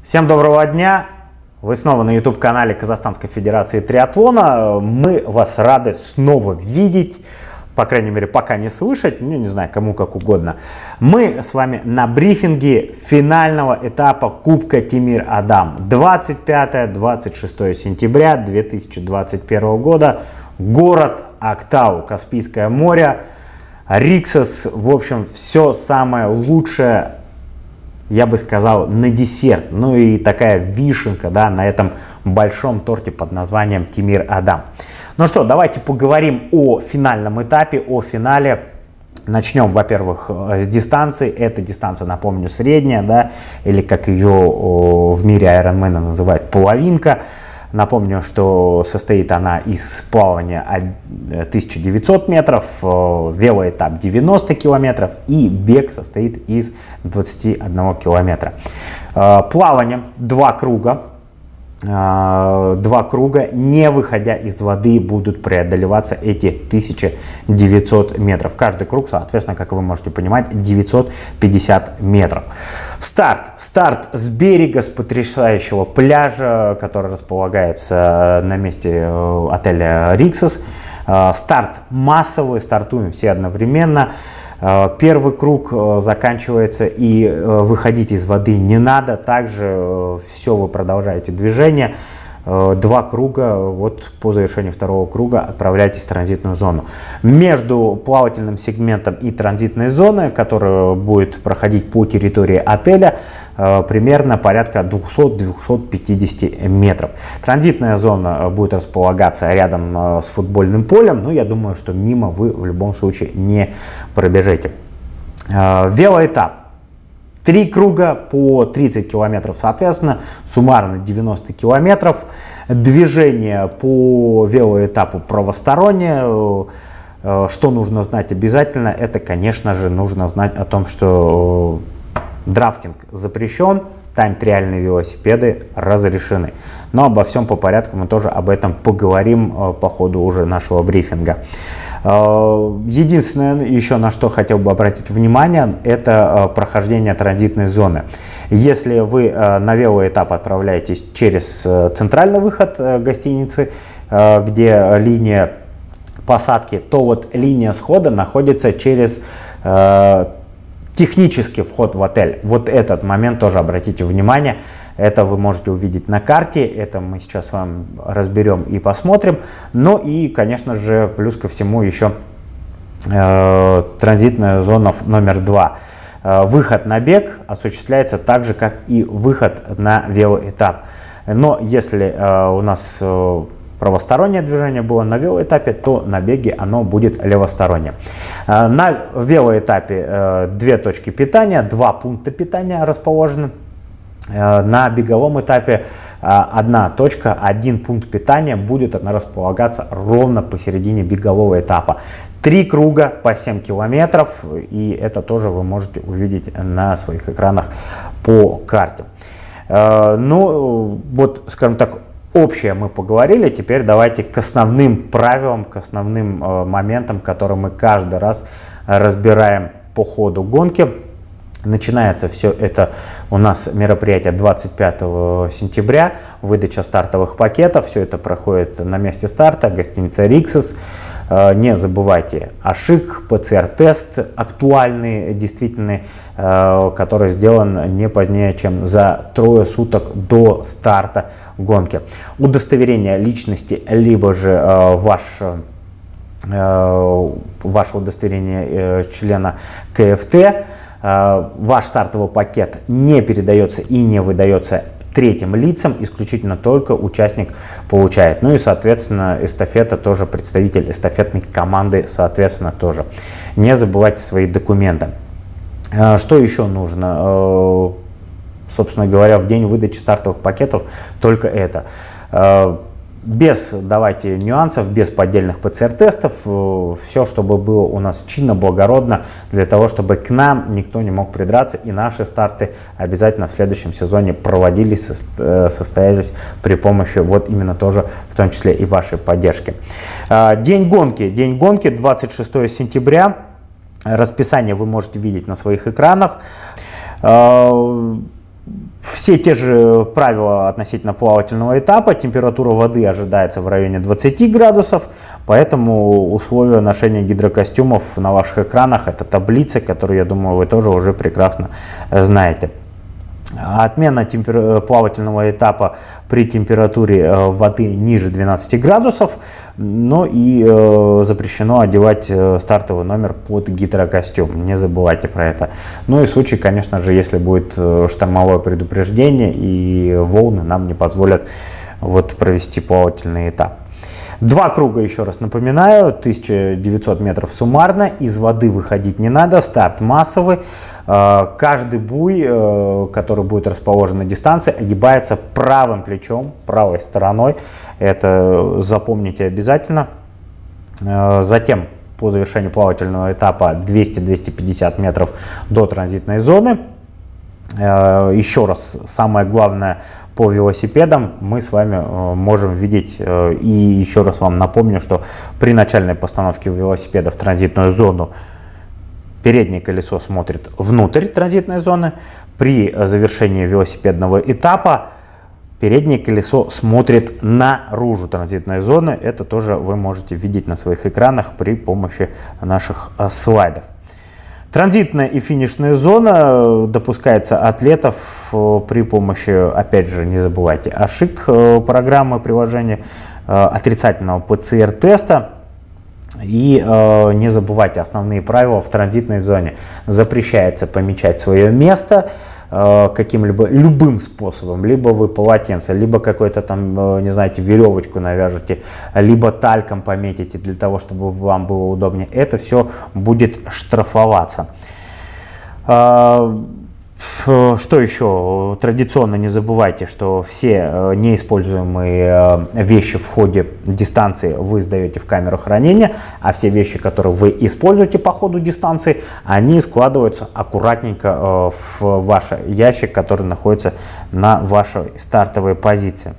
Всем доброго дня! Вы снова на YouTube-канале Казахстанской Федерации Триатлона. Мы вас рады снова видеть, по крайней мере, пока не слышать, ну, не знаю, кому как угодно. Мы с вами на брифинге финального этапа Кубка Темир Адам. 25-26 сентября 2021 года. Город Актау, Каспийское море, Риксос. В общем, все самое лучшее, я бы сказал, на десерт. Ну и такая вишенка, да, на этом большом торте под названием Темир Адам. Ну что, давайте поговорим о финальном этапе, о финале. Начнем, во-первых, с дистанции. Эта дистанция, напомню, средняя, да, или как ее в мире айронмена называют, половинка. Напомню, что состоит она из плавания 1900 метров, велоэтап 90 километров и бег состоит из 21 километра. Плавание 2 круга. 2 круга, не выходя из воды, будут преодолеваться эти 1900 метров. Каждый круг, соответственно, как вы можете понимать, 950 метров. Старт с берега, с потрясающего пляжа, который располагается на месте отеля Риксос. Старт массовый, стартуем все одновременно. Первый круг заканчивается, и выходить из воды не надо. Также все, вы продолжаете движение. 2 круга, вот по завершению второго круга отправляйтесь в транзитную зону. Между плавательным сегментом и транзитной зоной, которая будет проходить по территории отеля, примерно порядка 200-250 метров. Транзитная зона будет располагаться рядом с футбольным полем, но я думаю, что мимо вы в любом случае не пробежите. Велоэтап. 3 круга по 30 километров, соответственно, суммарно 90 километров. Движение по велоэтапу правостороннее. Что нужно знать обязательно? Это, конечно же, нужно знать о том, что драфтинг запрещен, тайм-триальные велосипеды разрешены. Но обо всем по порядку, мы тоже об этом поговорим по ходу уже нашего брифинга. Единственное, еще на что хотел бы обратить внимание, это прохождение транзитной зоны. Если вы на велоэтап отправляетесь через центральный выход гостиницы, где линия посадки, то вот линия схода находится через технический вход в отель. Вот этот момент тоже обратите внимание. Это вы можете увидеть на карте, это мы сейчас с вами разберем и посмотрим. Ну и, конечно же, плюс ко всему еще транзитная зона номер 2. Выход на бег осуществляется так же, как и выход на велоэтап. Но если у нас правостороннее движение было на велоэтапе, то на беге оно будет левостороннее. На велоэтапе 2 точки питания, 2 пункта питания расположены. На беговом этапе 1 точка, 1 пункт питания, будет она располагаться ровно посередине бегового этапа. 3 круга по 7 километров, и это тоже вы можете увидеть на своих экранах по карте. Ну, вот, скажем так, общее мы поговорили, теперь давайте к основным правилам, к основным моментам, которые мы каждый раз разбираем по ходу гонки. Начинается все это у нас мероприятие 25 сентября, выдача стартовых пакетов, все это проходит на месте старта, гостиница Риксос. Не забывайте АШИК, ПЦР-тест актуальный, действительный, который сделан не позднее, чем за 3 суток до старта гонки. Удостоверение личности, либо же ваше удостоверение члена КФТ. Ваш стартовый пакет не передается и не выдается третьим лицам, исключительно только участник получает. Ну и, соответственно, эстафета тоже, представитель эстафетной команды, соответственно, тоже. Не забывайте свои документы. Что еще нужно? Собственно говоря, в день выдачи стартовых пакетов только это. Без, давайте, нюансов, без поддельных ПЦР-тестов, все, чтобы было у нас чинно, благородно, для того, чтобы к нам никто не мог придраться, и наши старты обязательно в следующем сезоне проводились, состоялись при помощи вот именно тоже, в том числе и вашей поддержки. День гонки 26 сентября, расписание вы можете видеть на своих экранах. Все те же правила относительно плавательного этапа. Температура воды ожидается в районе 20 градусов, поэтому условия ношения гидрокостюмов на ваших экранах — это таблицы, которые, я думаю, вы тоже уже прекрасно знаете. Отмена плавательного этапа при температуре воды ниже 12 градусов, но и запрещено одевать стартовый номер под гидрокостюм, не забывайте про это. Ну и в случае, конечно же, если будет штормовое предупреждение и волны нам не позволят провести плавательный этап. 2 круга, еще раз напоминаю, 1900 метров суммарно, из воды выходить не надо, старт массовый. Каждый буй, который будет расположен на дистанции, огибается правым плечом, правой стороной. Это запомните обязательно. Затем, по завершению плавательного этапа, 200-250 метров до транзитной зоны. Еще раз, самое главное, по велосипедам мы с вами можем видеть, и еще раз вам напомню, что при начальной постановке велосипеда в транзитную зону переднее колесо смотрит внутрь транзитной зоны, при завершении велосипедного этапа переднее колесо смотрит наружу транзитной зоны. Это тоже вы можете видеть на своих экранах при помощи наших слайдов. Транзитная и финишная зона допускается атлетов при помощи, опять же, не забывайте, АШИК программы приложения, отрицательного ПЦР-теста. И не забывайте основные правила в транзитной зоне. Запрещается помечать свое место каким-либо любым способом. Либо вы полотенце, либо какой-то там, не знаете, веревочку навяжете, либо тальком пометите для того, чтобы вам было удобнее. Это все будет штрафоваться. Что еще? Традиционно не забывайте, что все неиспользуемые вещи в ходе дистанции вы сдаете в камеру хранения, а все вещи, которые вы используете по ходу дистанции, они складываются аккуратненько в ваш ящик, который находится на вашей стартовой позиции.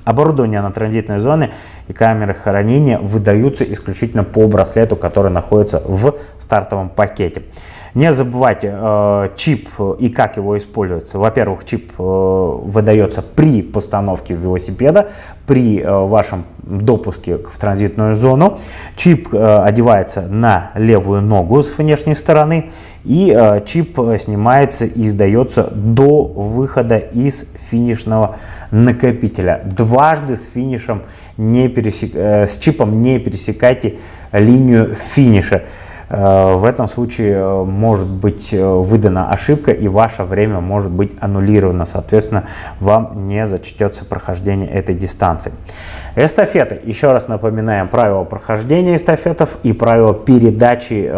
Оборудование на транзитной зоне и камеры хранения выдаются исключительно по браслету, который находится в стартовом пакете. Не забывайте чип и как его используется. Во-первых, чип выдается при постановке велосипеда, при вашем допуске в транзитную зону. Чип одевается на левую ногу с внешней стороны, и чип снимается и сдается до выхода из финишного накопителя. Дважды с чипом не пересекайте линию финиша. В этом случае может быть выдана ошибка, и ваше время может быть аннулировано. Соответственно, вам не зачтется прохождение этой дистанции. Эстафеты. Еще раз напоминаем правила прохождения эстафетов и правила передачи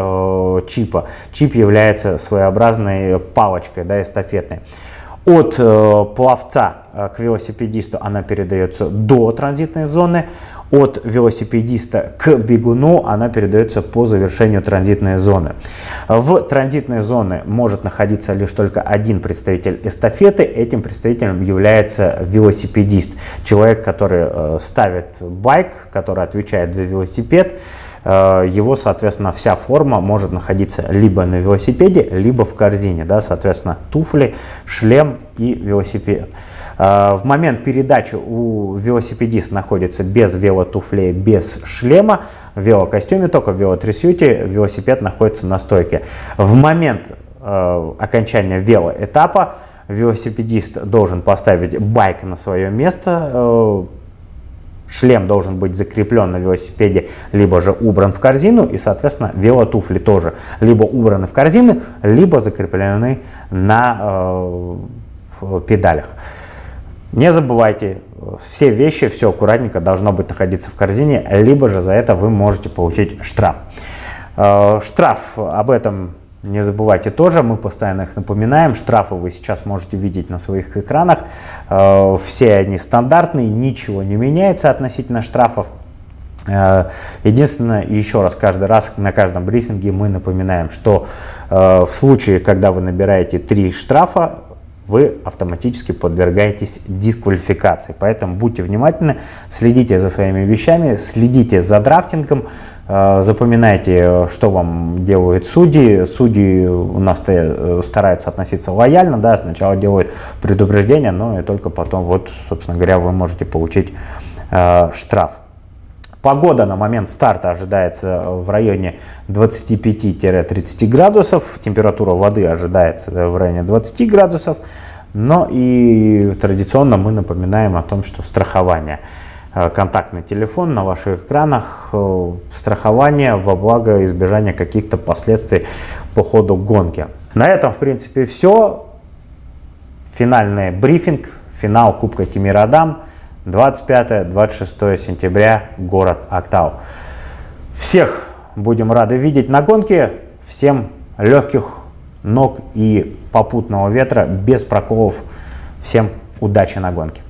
чипа. Чип является своеобразной палочкой, да, эстафетной. От пловца к велосипедисту она передается до транзитной зоны. От велосипедиста к бегуну она передается по завершению транзитной зоны. В транзитной зоне может находиться лишь только один представитель эстафеты. Этим представителем является велосипедист. Человек, который ставит байк, который отвечает за велосипед. Его, соответственно, вся форма может находиться либо на велосипеде, либо в корзине. Да, соответственно, туфли, шлем и велосипед. В момент передачи у велосипедиста находится без велотуфлей, без шлема, в велокостюме, только в велотрясюте, велосипед находится на стойке. В момент окончания велоэтапа велосипедист должен поставить байк на свое место, шлем должен быть закреплен на велосипеде, либо же убран в корзину, и, соответственно, велотуфли тоже либо убраны в корзины, либо закреплены на педалях. Не забывайте, все вещи, все аккуратненько должно быть находиться в корзине, либо же за это вы можете получить штраф. Штраф, об этом не забывайте тоже, мы постоянно их напоминаем. Штрафы вы сейчас можете видеть на своих экранах. Все они стандартные, ничего не меняется относительно штрафов. Единственное, еще раз, каждый раз на каждом брифинге мы напоминаем, что в случае, когда вы набираете 3 штрафа, вы автоматически подвергаетесь дисквалификации. Поэтому будьте внимательны, следите за своими вещами, следите за драфтингом, запоминайте, что вам делают судьи. Судьи у нас стараются относиться лояльно, да, сначала делают предупреждение, но и только потом, вот, собственно говоря, вы можете получить штраф. Погода на момент старта ожидается в районе 25-30 градусов, температура воды ожидается в районе 20 градусов, но и традиционно мы напоминаем о том, что страхование. Контактный телефон на ваших экранах, страхование во благо избежания каких-то последствий по ходу гонки. На этом, в принципе, все. Финальный брифинг, финал Кубка Тимир-Адам. 25-26 сентября, город Актау. Всех будем рады видеть на гонке. Всем легких ног и попутного ветра без проколов. Всем удачи на гонке.